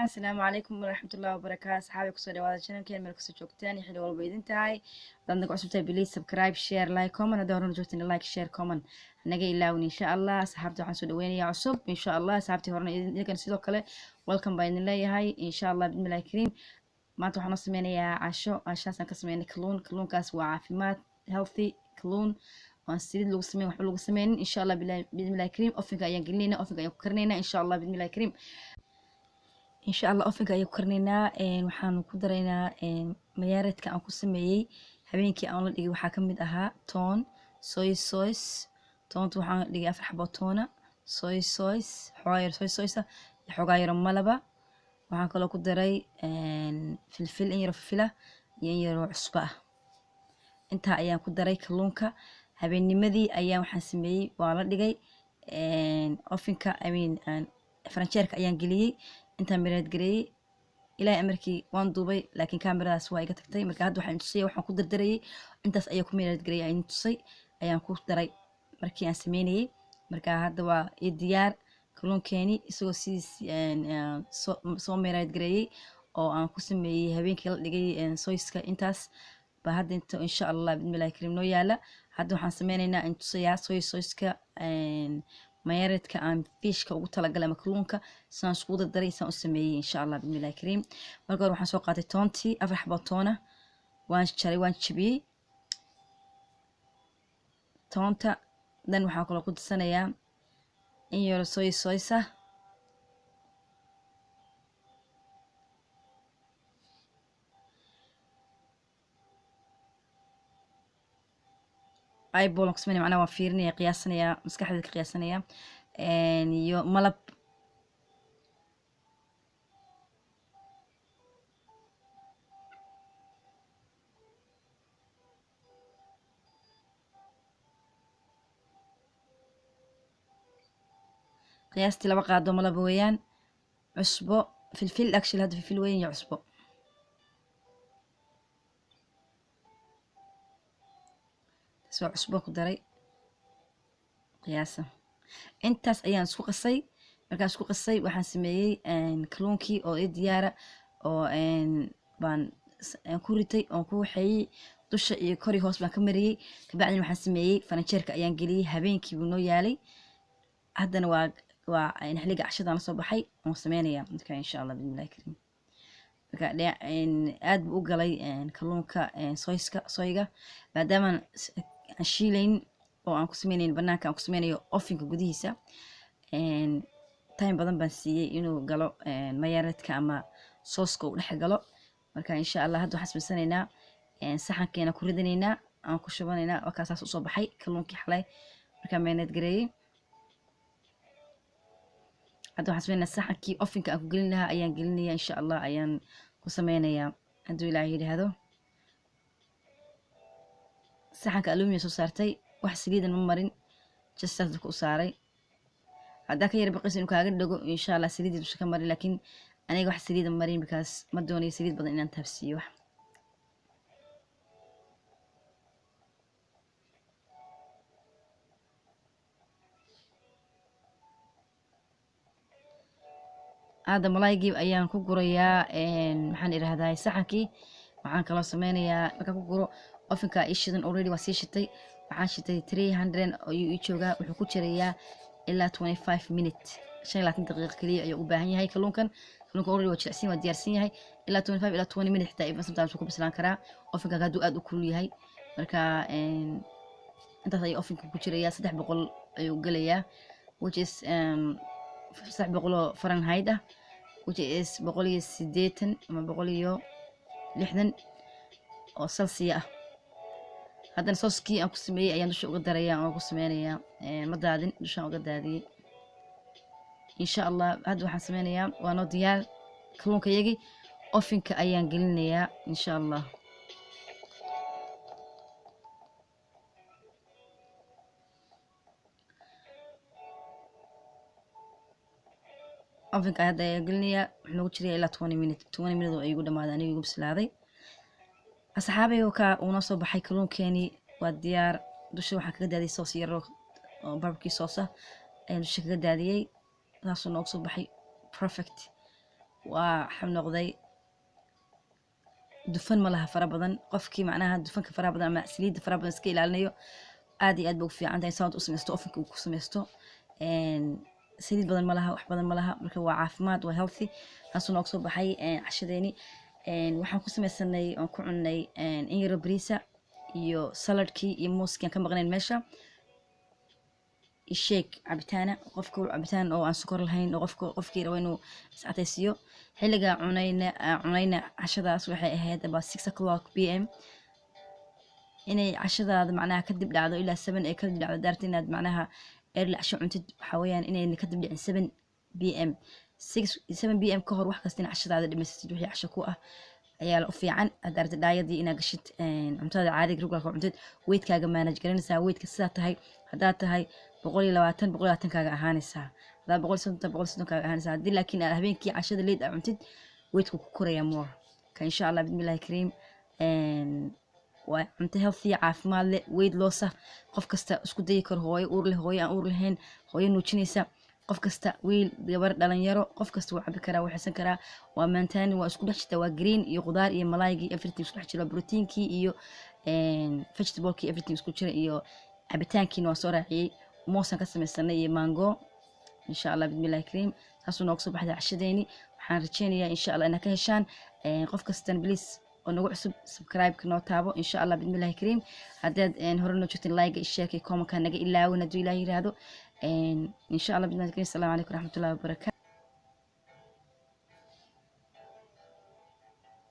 السلام عليكم ورحمة الله وبركاته صحابي كسر دواد channel كان ملك سجوك تاني حلو والله بيدين تاعي ضمنك عصب تاعي بليز سبسكرايب شير لايك كومن هدورنا جوتين لايك شير كومن نجي إلاوني إن شاء الله صحابتي وحن سودويني يا عصب إن شاء الله صحابتي هورنا إذا كان سيدو كله welcome باين الله هاي إن شاء الله بإذن الله الكريم ما تروح نصميني يا عشان كسميني كلون كاس وعافيمات healthy كلون وانسيد لو سمين وحلو لو سمين إن شاء الله بإذن الله الكريم أوفنك أيان قلنا أوفنك أيان كرنينا إن شاء الله بإذن الله الكريم إن شاء الله أوفنك أيو كرنينا waxaan ku daraynaa mayaaradka aan ku sameeyay habeenkii aan la dhigay waxaa ka mid ahaa toon soy sauce toonta waxaan dhigay 4 xabo toona soy sauce xogaayar soy sauce iyo xogaayar malaba waxaan kaloo ku daray filfil in yar filfila iyo in yar cusbo ah inta ayaan ku daray kalluunka habeennimadii ayaan waxaan sameeyay waa la dhigay ovenka faranjeerka ayaan geliyay inta mireed gareeyay ilaa amarkii waan duubay laakiin kameradaas waa iga tagtay marka hadda waxaan tusay waxaan ku dardarayay intaas ayaa ku mireed gareeyay ayaan tusay ayaan ku daray markii aan sameynayay marka hadda waa diyaar kalluunkeeni isagoo soo mireed gareeyay oo aan ku sameeyay habeenkii la dhigay soyska intaas ba hadda inta insha Allah bismillaahir karim noo yaala hadda waxaan sameynaynaa in tusayaa soyska mayaaradka aan fishka ugu talagalay ama kalluunka saan isku dardaray saan u sameeyay insha Allah bismillaahir karim marka hore waxaan soo qaatay toontii 4 xabo toona waan jaray waan jabiyay toonta dan waxaan kala ku darsanayaa in yar soy sauce ay boolon kusmeeyay macna waan fiirinaya qiyaasanaya maskaxdayda ka qiyaasanaya iyo malab qiyaastii 2 qaado malab weeyaan cusbo filfil actually hada filfil weyn iyo cusbo soo cusbo ku daray qiyaasa intaas ayaan isku qasay markaan isku qasay waxaan sameeyay kalluunkii oo diyaara oo baan ku ritay oo ku waxay dusha iyo kori hoos baan ka mariyay kabacdina waxaan sameeyay faranjeerka ayaan geliyay habeenkii uu noo yaalay haddana waa xilliga cashada soo baxay oo sameynaya marka insha Allah bismillaahir karim marka aad buu u galay kalluunka soyga maadaama aan shiilayn oo aan ku sameynayn banaanka aan ku sameynayo ovenka gudihiisa time badan baan siiyay inuu galo mayaaradka ama sooska uu dhex galo marka insha Allah hadda waxaan sameysanaynaa saxankeena ku ridanaynaa aan ku shubanaynaa oo kaasaas u soo baxay kalluunkii xalay marka meenad gareeyay hadda waxaan sameynaa saxankii ovenka aan ku gelin lahaa ayaan gelinayaa insha Allah ayaan ku sameynayaa hadduu Ilaahay yiraahdo saxanka alumiya soo saartay wax saliidan ma marin just saas ku saaray hadda ka yar baqis inuu kaaga dhago insha Allah saliid dusha ka marin laakiin aniga wax saliid marin because ma doonayo saliid badan inaan taabsiyo wax هذا ملايجي أيام كوكوريا محن إرهادا سحكي waxaan kaloo sameynayaa marka ku guro ovenka ishidan already waa sii shitay waxaan shitay 300 oo uu joogaa wuxuu ku jirayaa ilaa 25 minutes 25 daqiiqo kaliya ayuu u baahan yahay kalluunka already waa jilicsan waa diyaarsan yahay ilaa 25 ilaa 20 minutes xitaa even sometimes ku bislaan karaa ovenka haduu aad u kulul yahay marka intaas ayuu ovenka ku jirayaa 300 ayuu galayaa which is 300 Fahrenheit ah which is 180 ama 160 oo Celsius ah haddana sooskii aan ku sameeyay ayaan dusha uga darayaa oo ku sameynayaa ma daadin dusha uga daadiyay insha Allah hadda waxaan sameynayaa waa noo diyaar kalluunka yagi ovenka ayaan gelinayaa insha Allah ovenka hadda ayaan gelinayaa wuxuu nagu jiray ilaa 20 minutes oo ay igu dhamaaday aniga igu bislaaday asxaabayo ka uu noo soo baxay kalluunkeeni waa diyaar dusha waxaan kaga daadiyay soos yar oo barbecue sauce ah ayaan dusha kaga daadiyay taasoo noogu soo baxay perfect وحم نقضي dufan ma laha fara badan qofkii macnaha dufanka faraha badan ama saliidda faraha badan iska ilaalinayo aad iyo aad bay u fiican tahay saad u samaysto ofanka uu ku samaysto saliid badan ma laha wax badan ma laha marka waa caafimaad waa healthy taasuu nooga soo baxay cashadeeni waxaan ku samaysanay oon ku cunnay in yaro bariisa iyo saladkii iyo muuskii aan ka maqnayn meesha الشيك عبتانا قفك عبتان أو عن سكر الهين أو قفك روينو ساعتين سيو حلقة عنينا عشرة صباح هذا بس 6 o'clock PM إني عشرة هذا معناها كدب لعضو إلى 7 أي كدب لعضو دارتين هذا معناها إرلع شو عنتد حويا إني كدب لعن 7 PM 7 PM كهر واحد كستين عشرة هذا اللي مسجد وحي عشكوه ayaa u fiican hadaarta daayadii ina gashid cuntada caadiga rugalka cuntid weydkaaga manage garanaysaa weydka sidaa tahay haddaad tahay 120 kaaga ahaanaysaa hadaa 130 kaaga ahaanaysaa haddii laakiin aad habeenkii cashada leed aad cuntid weydku ku koraya more ka insha allah bismillahi kariim waa cunto healthy caafimaad leh weyd loosa qof kasta isku dayi karo hooyo uur leh hooyo aan uur lahayn hooyo nuujinaysa qof kasta wiil gabar dhalinyaro qof kasta wuu cabi karaa wuu xisan karaa waa maantaani waa isku dhex jirta waa green iyo qudaar iyo malaaygi everything isku dhex jira proteinkii iyo vegetableski everything isku jira iyo cabitaankiina waa soo raaciyey moosan ka samaysanay iyo mango insha allah bismillahi kariim taasuu nooga soo baxday cashadeeni waxaan rajeynayaa insha allah inaad ka heshaan qof kastan please oo nagu cusub subscribe-ka noo taabo insha allah bismillahi kariim haddaad hore noo joogtin like ishare comment naga ilaawin hadduu ilaahay yiraahdo إن شاء الله بإذن الله السلام عليكم ورحمة الله وبركاته.